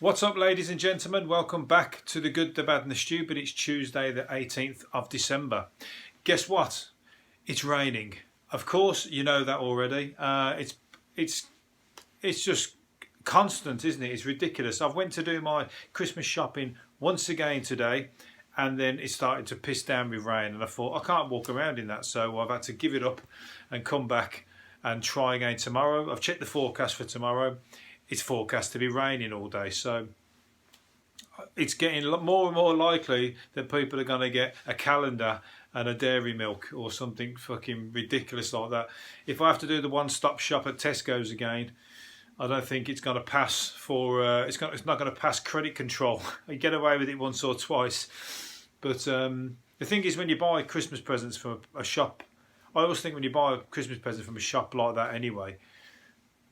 What's up, ladies and gentlemen? Welcome back to The Good, the Bad and the Stupid. It's Tuesday the 18th of December. Guess what? It's raining. Of course, you know that already. It's just constant, isn't it? It's ridiculous. I've went to do my Christmas shopping once again today, and then it started to piss down with rain, and I thought I can't walk around in that, so I've had to give it up and come back and try again tomorrow. I've checked the forecast for tomorrow. It's forecast to be raining all day, so it's getting more and more likely that people are going to get a calendar and a dairy milk or something fucking ridiculous like that. If I have to do the one-stop shop at Tesco's again, I don't think it's going to pass for. It's not going to pass credit control. You get away with it once or twice, but the thing is, when you buy Christmas presents from a shop, I always think when you buy a Christmas present from a shop like that anyway,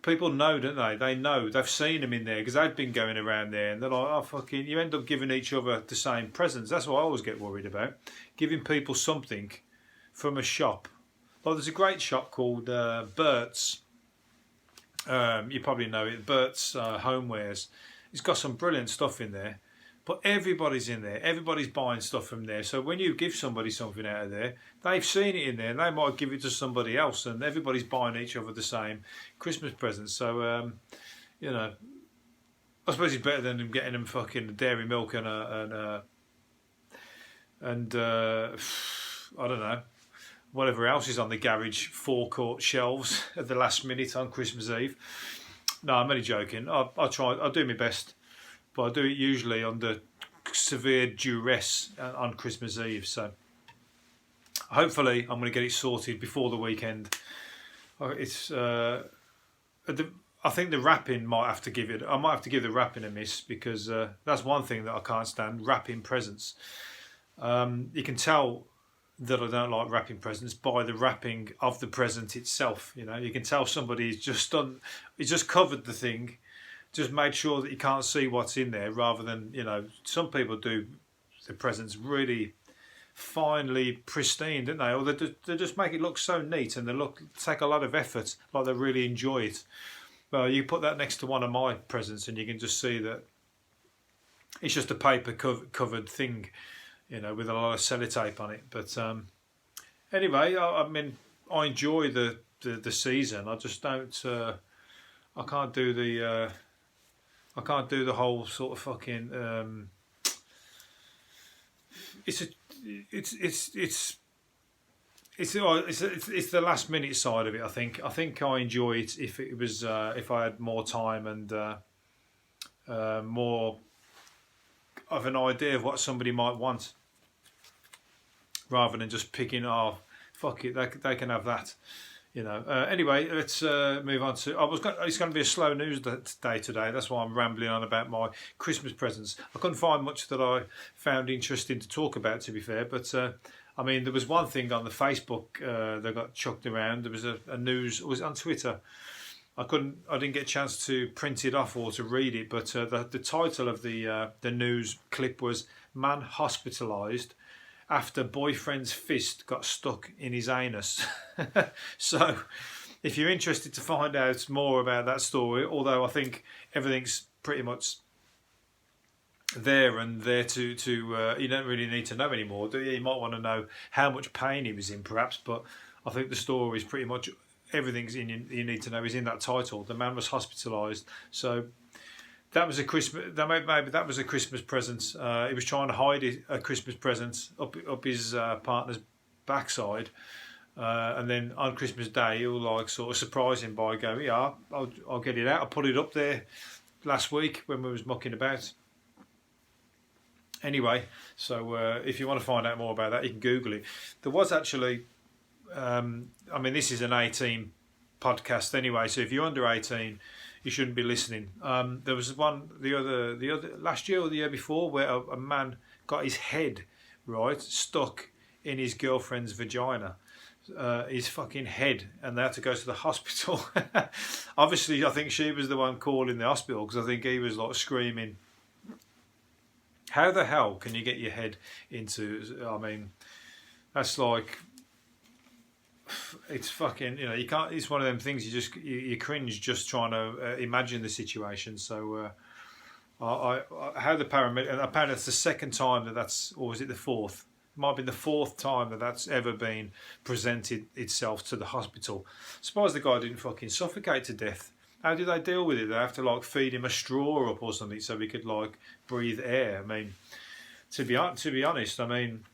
people know, don't they? They know. They've seen them in there because they've been going around there, and they're like, oh, fucking, you end up giving each other the same presents. That's what I always get worried about. Giving people something from a shop. Like, there's a great shop called Bert's. You probably know it, Bert's Homewares. It's got some brilliant stuff in there. But everybody's in there. Everybody's buying stuff from there. So when you give somebody something out of there, they've seen it in there, and they might give it to somebody else, and everybody's buying each other the same Christmas presents. So, you know, I suppose it's better than them getting them fucking dairy milk and I don't know, whatever else is on the garage forecourt shelves at the last minute on Christmas Eve. No, I'm only joking. I'll try. I'll do my best. But I do it usually under severe duress on Christmas Eve. So hopefully I'm going to get it sorted before the weekend. I think the wrapping might have to give it. I might have to give the wrapping a miss, because that's one thing that I can't stand: wrapping presents. You can tell that I don't like wrapping presents by the wrapping of the present itself. You know, you can tell somebody's just done. He's just covered the thing. Just made sure that you can't see what's in there, rather than, you know, some people do the presents really finely pristine, don't they? Or they just make it look so neat, and they take a lot of effort, like they really enjoy it. Well, you put that next to one of my presents, and you can just see that it's just a paper covered thing, you know, with a lot of sellotape on it. But anyway, I mean, I enjoy the season. I just don't. I can't do the. I can't do the whole sort of fucking. It's the last minute side of it. I think I enjoy it if it was if I had more time and more of an idea of what somebody might want, rather than just picking. Oh, fuck it, they can have that. You know. Anyway, let's move on to. It's going to be a slow news day today. That's why I'm rambling on about my Christmas presents. I couldn't find much that I found interesting to talk about, to be fair. But I mean, there was one thing on the Facebook that got chucked around. There was a news. It was on Twitter. I didn't get a chance to print it off or to read it. But the title of the news clip was "Man Hospitalised after boyfriend's fist got stuck in his anus." So if you're interested to find out more about that story, although I think everything's pretty much there to you don't really need to know anymore, do you? You might want to know how much pain he was in, perhaps, but I think the story is pretty much everything's you need to know is in that title. The man was hospitalised. So that was a Christmas. Maybe that was a Christmas present. He was trying to hide a Christmas present up his partner's backside, and then on Christmas Day he'll like sort of surprise him by going, "Yeah, I'll get it out. I put it up there last week when we was mucking about." Anyway, so if you want to find out more about that, you can Google it. There was actually, I mean, this is an 18 podcast anyway, so if you're under 18. You shouldn't be listening. There was one the other last year or the year before where a man got his head stuck in his girlfriend's vagina, his fucking head, and they had to go to the hospital. Obviously, I think she was the one calling the hospital, because I think he was like screaming. How the hell can you get your head into? I mean, that's like. It's fucking, you know, you can't. It's one of them things you cringe just trying to imagine the situation. So how the paramedic, and apparently it's the second time that's, or is it the fourth? It might be the fourth time that's ever been presented itself to the hospital. Surprised the guy didn't fucking suffocate to death. How do they deal with it? They have to like feed him a straw up or something so he could like breathe air. I mean, to be honest, I mean,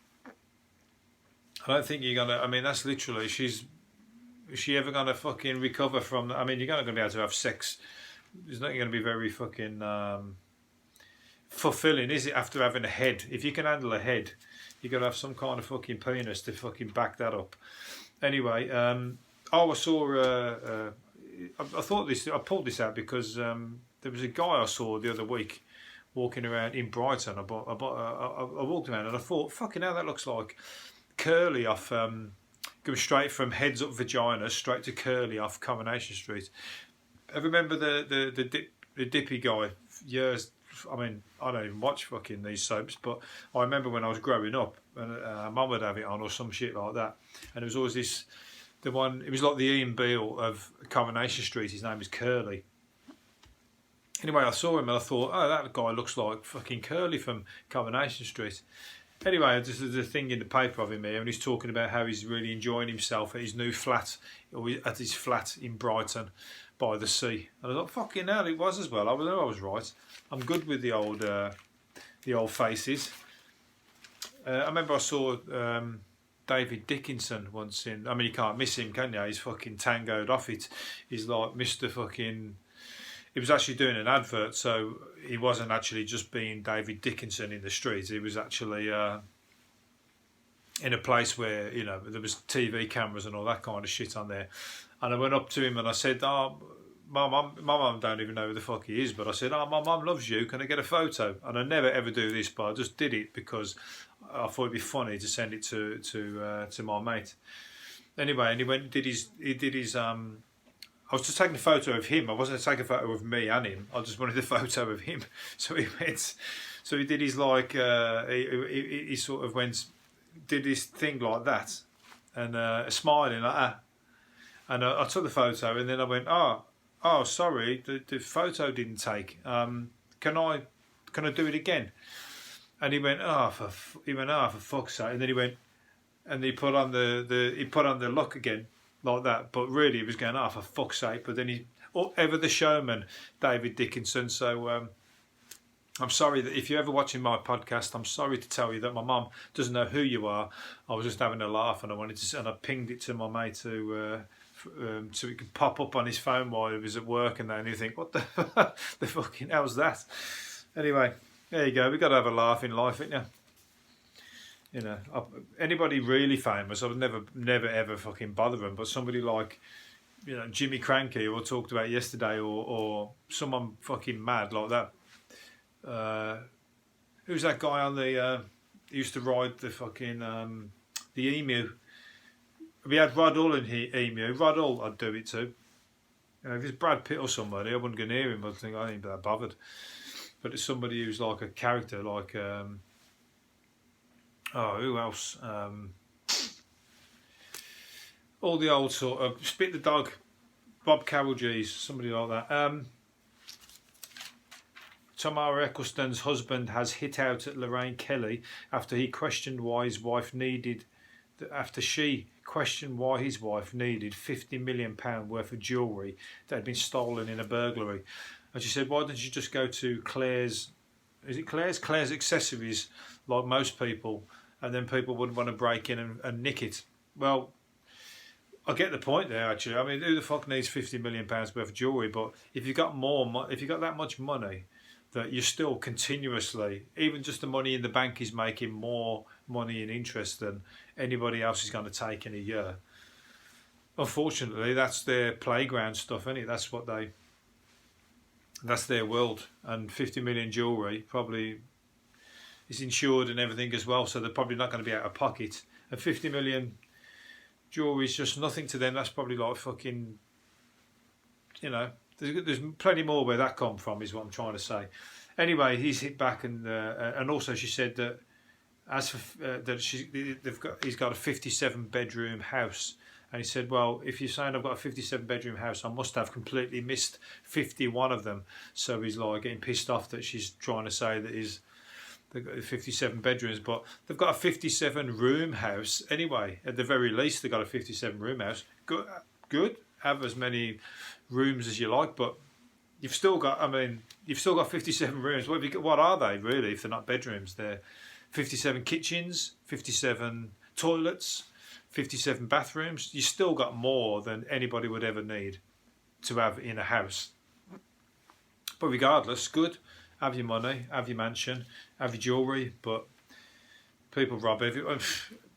I don't think you're gonna. I mean, that's literally. Is she ever gonna fucking recover from? I mean, you're not gonna be able to have sex. It's not gonna be very fucking fulfilling, is it? After having a head, if you can handle a head, you got to have some kind of fucking penis to fucking back that up. Anyway, I saw. I thought this. I pulled this out because there was a guy I saw the other week walking around in Brighton. I walked around and I thought, fucking hell, that looks like Curly off. Going straight from heads up vagina straight to Curly off Coronation Street. I remember the dippy guy years. I mean, I don't even watch fucking these soaps, but I remember when I was growing up, and Mum would have it on or some shit like that, and there was always this, the one. It was like the Ian Beale of Coronation Street. His name is Curly. Anyway, I saw him and I thought, oh, that guy looks like fucking Curly from Coronation Street. Anyway, there's a thing in the paper of him here, and he's talking about how he's really enjoying himself at his new flat, or at his flat in Brighton by the sea. And I thought, fucking hell, it was as well. I know I was right. I'm good with the old faces. I remember I saw David Dickinson once in. I mean, you can't miss him, can you? He's fucking tangoed off it. He's like Mr. fucking. He was actually doing an advert, so he wasn't actually just being David Dickinson in the streets. He was actually in a place where, you know, there was TV cameras and all that kind of shit on there. And I went up to him and I said, "Oh, my mum don't even know who the fuck he is," but I said, "Oh, my mum loves you. Can I get a photo?" And I never ever do this, but I just did it because I thought it'd be funny to send it to my mate. Anyway, and he did his. I was just taking a photo of him. I wasn't taking a photo of me and him. I just wanted a photo of him. So he went. So he did his like. He sort of did his thing like that, and smiling like that. And I took the photo, and then I went, oh, sorry, the photo didn't take. Can I do it again? And he went, for fuck's sake. And then he went, and he put on the look again. Like that, but really he was going, for fuck's sake. But then ever the showman, David Dickinson. So I'm sorry that if you're ever watching my podcast, I'm sorry to tell you that my mum doesn't know who you are. I was just having a laugh, and I pinged it to my mate so it could pop up on his phone while he was at work, and then you think, what the the fucking hell's that? Anyway, there you go. We've got to have a laugh in life, ain't you? You know, anybody really famous, I would never ever fucking bother them. But somebody like, you know, Jimmy Cranky, who I talked about yesterday, or someone fucking mad like that. Who's that guy on the? He used to ride the fucking the Emu. We had Rod Hull in Emu. Rod Hull, I'd do it too. You know, if it's Brad Pitt or somebody, I wouldn't go near him. I'd think I ain't that bothered. But it's somebody who's like a character, like. Who else? All the old sort of Spit the Dog, Bob Carroll G's, somebody like that. Tamara Eccleston's husband has hit out at Lorraine Kelly after she questioned why his wife needed £50 million worth of jewellery that had been stolen in a burglary. And she said, why didn't you just go to Claire's? Is it Claire's? Claire's Accessories, like most people, and then people wouldn't want to break in and nick it. Well, I get the point there, actually. I mean, who the fuck needs £50 million worth of jewellery? But if you've got that much money, that you're still continuously, even just the money in the bank is making more money in interest than anybody else is going to take in a year. Unfortunately, that's their playground stuff, isn't it? That's their world. And 50 million jewellery probably is insured and everything as well, so they're probably not going to be out of pocket. And 50 million jewellery is just nothing to them. That's probably like fucking, you know, there's plenty more where that come from, is what I'm trying to say. Anyway, he's hit back, and also she said that he's got a 57 bedroom house And he said, well, if you're saying I've got a 57 bedroom house, I must have completely missed 51 of them. So he's like getting pissed off that she's trying to say that they've got 57 bedrooms, but they've got a 57 room house anyway. At the very least, they've got a 57 room house. Good. Have as many rooms as you like, but you've still got 57 rooms. What are they really if they're not bedrooms? They're 57 kitchens, 57 toilets, 57 bathrooms. You still got more than anybody would ever need to have in a house. But regardless, good. Have your money, have your mansion, have your jewellery, but people rob everyone.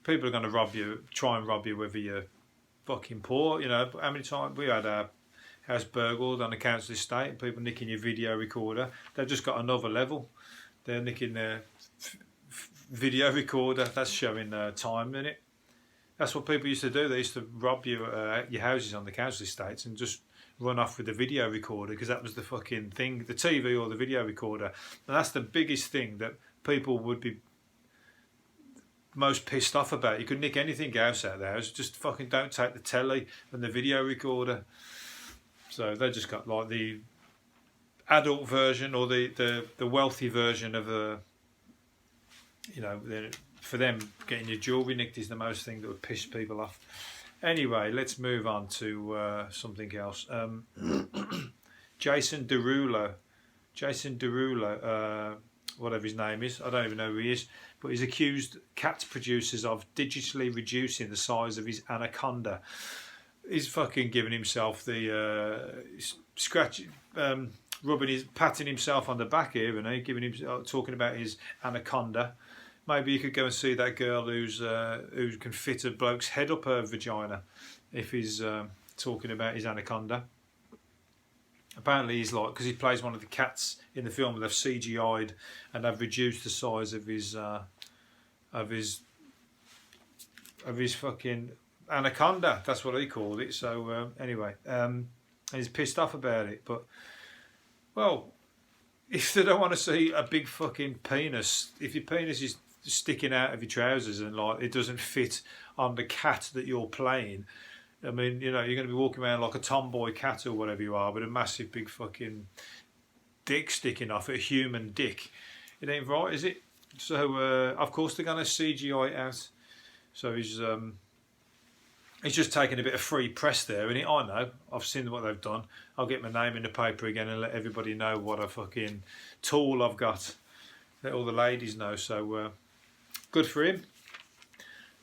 People are going to rob you, try and rob you whether you're fucking poor. You know, how many times we had our house burgled on a council estate and people nicking your video recorder. They've just got another level. They're nicking their video recorder. That's showing time in it. That's what people used to do. They used to rob you your houses on the council estates and just run off with the video recorder, because that was the fucking thing, the TV or the video recorder. And that's the biggest thing that people would be most pissed off about. You could nick anything else out of the house, just fucking don't take the telly and the video recorder. So they just got like the adult version or the wealthy version of for them getting your jewellery nicked is the most thing that would piss people off. Anyway, let's move on to something else. Jason Derulo, whatever his name is, I don't even know who he is, but he's accused cat producers of digitally reducing the size of his anaconda. He's fucking giving himself the patting himself on the back here, and talking about his anaconda. Maybe you could go and see that girl who can fit a bloke's head up her vagina if he's talking about his anaconda. Apparently he's like, because he plays one of the cats in the film, they've CGI'd and they've reduced the size of his fucking anaconda. That's what he called it. So anyway, he's pissed off about it. But, well, if they don't want to see a big fucking penis, if your penis is sticking out of your trousers and like it doesn't fit on the cat that you're playing, I mean, you know, you're going to be walking around like a tomboy cat or whatever you are with a massive big fucking dick sticking off, a human dick. It ain't right, is it? So of course they're going to CGI it out. So he's just taking a bit of free press there, and I know, I've seen what they've done. I'll get my name in the paper again and let everybody know what a fucking tool I've got. Let all the ladies know. So good for him.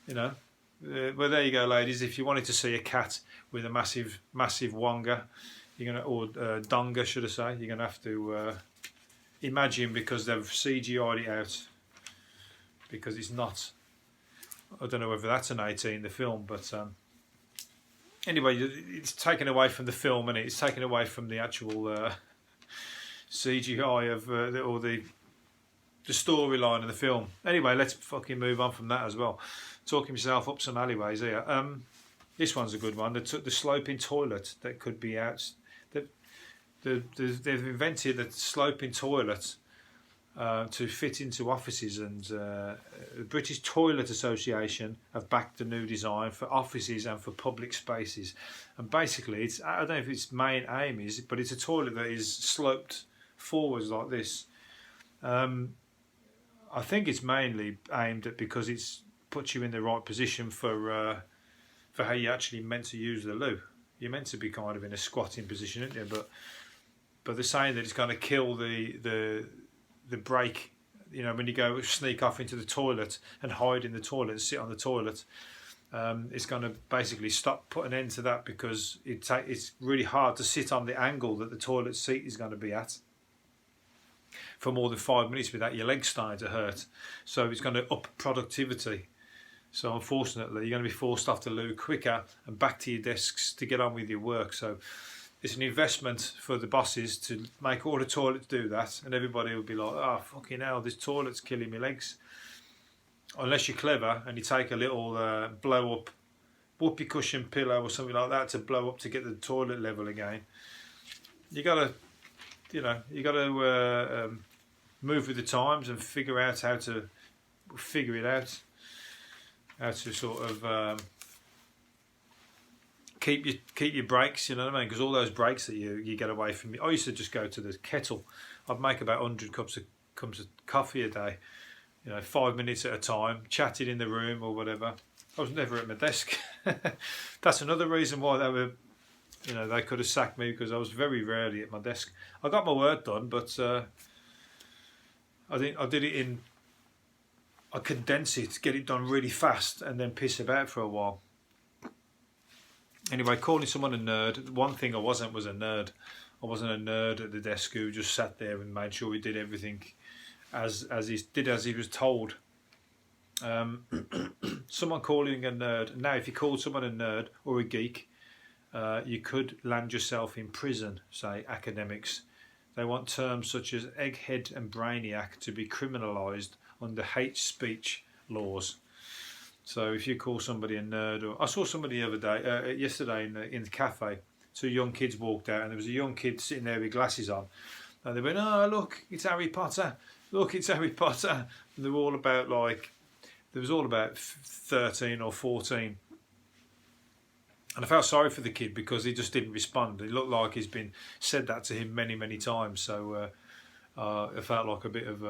You know, well, there you go, ladies. If you wanted to see a cat with a massive wonga, or donga, should I say, you're gonna have to imagine, because they've CGI'd it out, because it's not. I don't know whether that's an 18, the film, but anyway, it's taken away from the film, and it's taken away from the actual CGI of the storyline of the film. Anyway, let's fucking move on from that as well. Talking myself up some alleyways here. This one's a good one. They took the sloping toilet that could be out. They've invented a sloping toilet to fit into offices, and the British Toilet Association have backed the new design for offices and for public spaces. And basically, I don't know if its main aim is, but it's a toilet that is sloped forwards like this. I think it's mainly aimed at, because it's puts you in the right position for how you actually meant to use the loo. You're meant to be kind of in a squatting position, aren't you? But they're saying that it's going to kill the break. You know, when you go sneak off into the toilet and hide in the toilet and sit on the toilet, it's going to basically put an end to that, because it's really hard to sit on the angle that the toilet seat is going to be at for more than 5 minutes without your legs starting to hurt. So it's going to up productivity. So unfortunately, you're going to be forced off the loo quicker and back to your desks to get on with your work. So it's an investment for the bosses to make all the toilets do that, and everybody will be like, oh, fucking hell, this toilet's killing my legs. Unless you're clever and you take a little blow up whoopee cushion pillow or something like that to blow up to get the toilet level again. You gotta move with the times and figure out how to figure it out. How to sort of keep your breaks, you know what I mean? Because all those breaks that you get away from. I used to just go to the kettle. I'd make about 100 cups of coffee a day, 5 minutes at a time, chatted in the room or whatever. I was never at my desk. That's another reason why they could have sacked me, because I was very rarely at my desk. I got my work done, but I condense it, get it done really fast, and then piss about for a while. Anyway, calling someone a nerd. One thing I wasn't was a nerd. I wasn't a nerd at the desk who just sat there and made sure he did everything as he was told. Someone calling a nerd. Now, if you called someone a nerd or a geek, you could land yourself in prison, say academics. They want terms such as egghead and brainiac to be criminalised under hate speech laws. So if you call somebody a nerd, or I saw somebody the other day, yesterday in the cafe, 2 young kids walked out, and there was a young kid sitting there with glasses on, and they went, "Oh, look, it's Harry Potter! Look, it's Harry Potter!" And they were all about there was all about 13 or 14. And I felt sorry for the kid because he just didn't respond. It looked like he's been said that to him many, many times. So I felt like a bit of.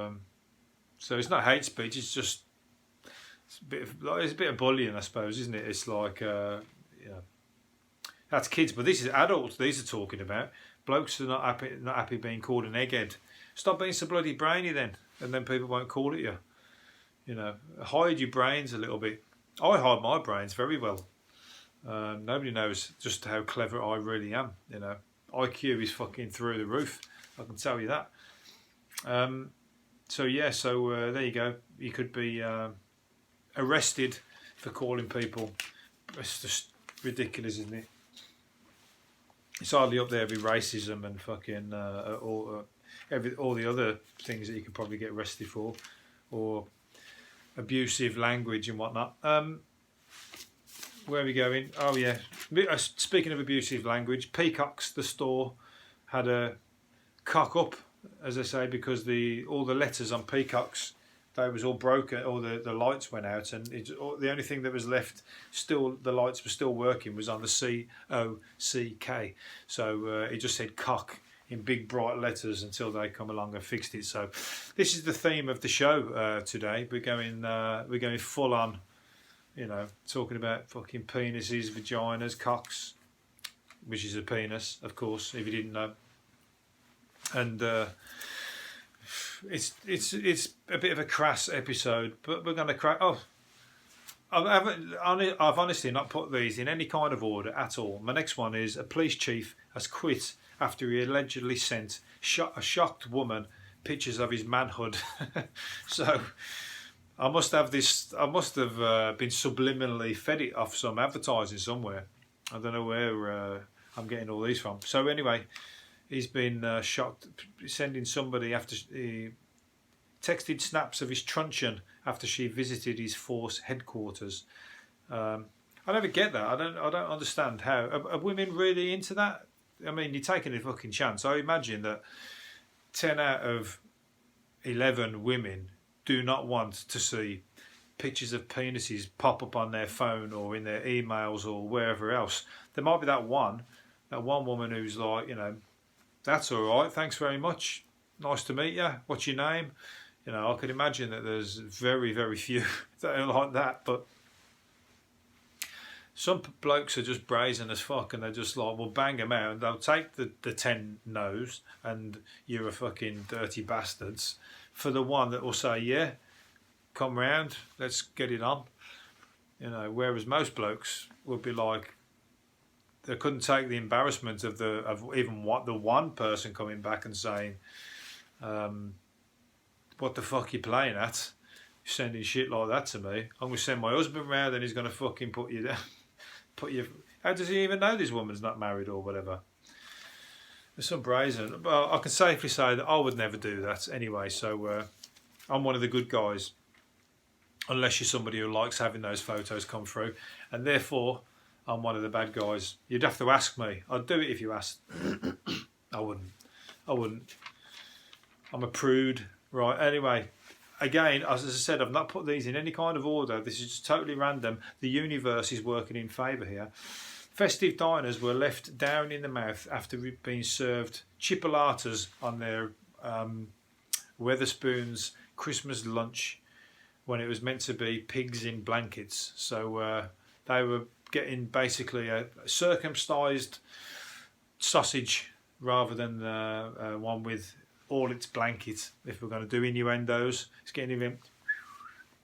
So it's not hate speech. It's just it's a bit of bullying, I suppose, isn't it? It's like that's kids, but this is adults. These are talking about blokes are not happy being called an egghead. Stop being so bloody brainy then, and then people won't call it you. Hide your brains a little bit. I hide my brains very well. Nobody knows just how clever I really am. IQ is fucking through the roof. I can tell you that. So there you go. You could be arrested for calling people. It's just ridiculous, isn't it? It's hardly up there with racism and fucking all the other things that you could probably get arrested for, or abusive language and whatnot. Where are we going? Oh yeah. Speaking of abusive language, Peacocks, the store, had a cock up, as I say, because all the letters on Peacocks, they was all broken, or the lights went out, and the only thing that was left, still the lights were still working, was on the COCK. So it just said cock in big bright letters until they come along and fixed it. So this is the theme of the show today. We're going full on. Talking about fucking penises, vaginas, cocks, which is a penis, of course, if you didn't know. And it's a bit of a crass episode, but we're going to crack. Oh, I've honestly not put these in any kind of order at all. My next one is: a police chief has quit after he allegedly sent a shocked woman pictures of his manhood. So. I must have been subliminally fed it off some advertising somewhere. I don't know where I'm getting all these from. So anyway, he's been shocked, sending somebody after he texted snaps of his truncheon after she visited his force headquarters. I never get that. I don't understand how. Are women really into that? I mean, you're taking a fucking chance. I imagine that 10 out of 11 women do not want to see pictures of penises pop up on their phone or in their emails or wherever else. There might be that one woman who's like, that's all right, thanks very much, nice to meet you, what's your name? I could imagine that there's very, very few that are like that, but some blokes are just brazen as fuck, and they're just like, well, bang them out, and they'll take the 10 no's, and you're a fucking dirty bastards, for the one that will say, yeah, come round, let's get it on. Whereas most blokes would be like, they couldn't take the embarrassment of even the one person coming back and saying, what the fuck you playing at? You're sending shit like that to me. I'm going to send my husband round and he's going to fucking put you down. How does he even know this woman's not married or whatever? It's so brazen. But I can safely say that I would never do that anyway. So I'm one of the good guys, unless you're somebody who likes having those photos come through, and therefore I'm one of the bad guys. You'd have to ask me. I'd do it if you asked. I wouldn't. I'm a prude. Right. Anyway, again, as I said, I've not put these in any kind of order. This is just totally random. The universe is working in favour here. Festive diners were left down in the mouth after being served chipolatas on their Wetherspoons Christmas lunch when it was meant to be pigs in blankets. So they were getting basically a circumcised sausage rather than one with all its blankets. If we're going to do innuendos, it's getting even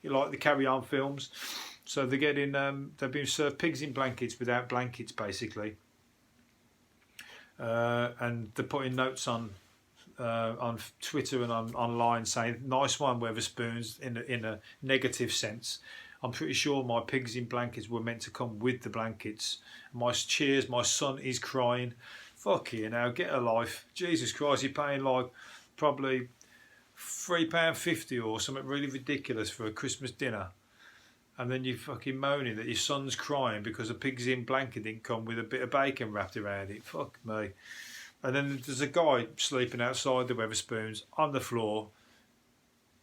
like the Carry On films. So they're getting they've been served pigs in blankets without blankets, basically, and they're putting notes on Twitter and online saying, "Nice one, Wetherspoons," in a negative sense. I'm pretty sure my pigs in blankets were meant to come with the blankets. My cheers, my son is crying. Fuck you now, get a life. Jesus Christ, you're paying like probably £3.50 or something really ridiculous for a Christmas dinner. And then you're fucking moaning that your son's crying because a pig's in blanket didn't come with a bit of bacon wrapped around it. Fuck me. And then there's a guy sleeping outside the Wetherspoons on the floor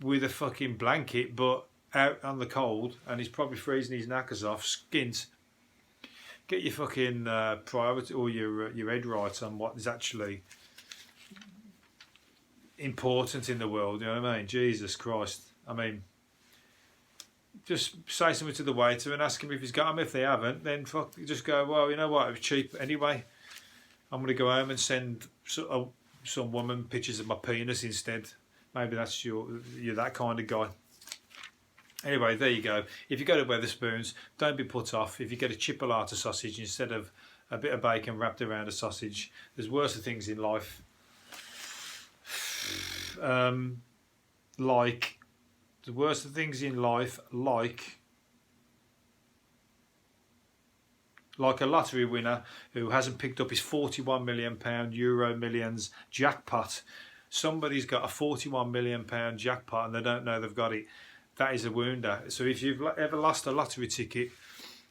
with a fucking blanket, but out on the cold, and he's probably freezing his knackers off, skint. Get your fucking priority or your head right on what is actually important in the world. You know what I mean? Jesus Christ. I mean, just say something to the waiter and ask him if he's got them. If they haven't, then fuck, just go, well, you know what, it was cheap anyway. I'm going to go home and send some woman pictures of my penis instead. Maybe that's you're that kind of guy. Anyway, there you go. If you go to Wetherspoons, don't be put off. If you get a chipolata sausage instead of a bit of bacon wrapped around a sausage, there's worse things in life. Like the worst of things in life, like a lottery winner who hasn't picked up his £41 million Euro Millions jackpot. Somebody's got a £41 million jackpot and they don't know they've got it. That is a wounder. So if you've ever lost a lottery ticket,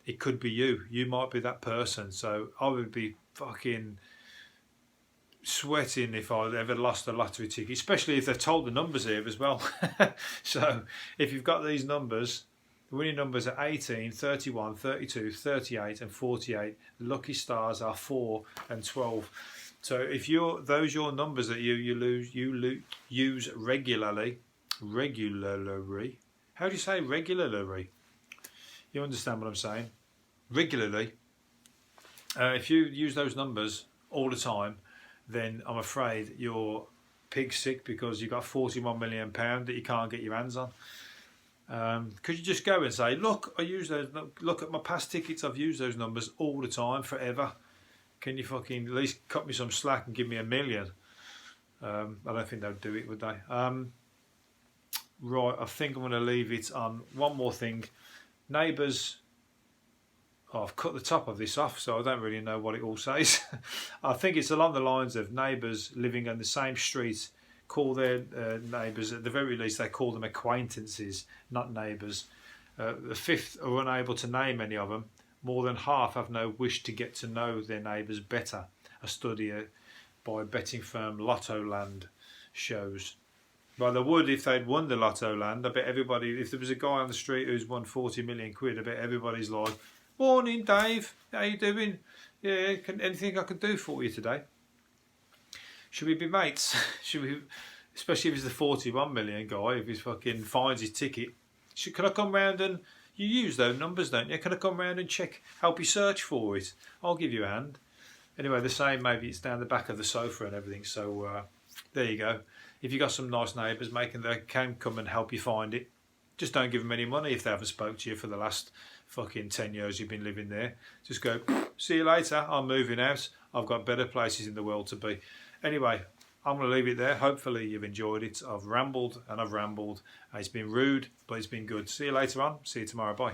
it could be you. You might be that person. So I would be fucking sweating if I ever lost a lottery ticket, especially if they've told the numbers here as well. So if you've got these numbers, the winning numbers are 18, 31, 32, 38 and 48. The lucky stars are 4 and 12. So if those your numbers that you use regularly. How do you say regularly? You understand what I'm saying? Regularly. If you use those numbers all the time, then I'm afraid you're pig sick because you've got £41 million that you can't get your hands on. Could you just go and say, look, I use those. Look at my past tickets. I've used those numbers all the time, forever. Can you fucking at least cut me some slack and give me $1 million? I don't think they'd do it, would they? Right, I think I'm going to leave it on one more thing. Neighbours. Oh, I've cut the top of this off, so I don't really know what it all says. I think it's along the lines of neighbours living on the same street call their neighbours, at the very least they call them acquaintances, not neighbours. The fifth are unable to name any of them. More than half have no wish to get to know their neighbours better. A study by betting firm Lotto Land shows. Well, they would if they'd won the Lotto Land. I bet everybody, if there was a guy on the street who's won 40 million quid, I bet everybody's like, morning Dave, how you doing? Yeah, anything I can do for you today? Should we be mates? Should we, especially if he's the 41 million guy, if he fucking finds his ticket. Can I come round and, you use those numbers, don't you? Can I come round and check, help you search for it? I'll give you a hand. Anyway, the same, maybe it's down the back of the sofa and everything, so there you go. If you've got some nice neighbours they can come and help you find it. Just don't give them any money if they haven't spoke to you for the last fucking 10 years you've been living there. Just go, see you later, I'm moving out. I've got better places in the world to be. Anyway, I'm going to leave it there. Hopefully you've enjoyed it. I've rambled and I've rambled. It's been rude, but it's been good. See you later on. See you tomorrow. Bye.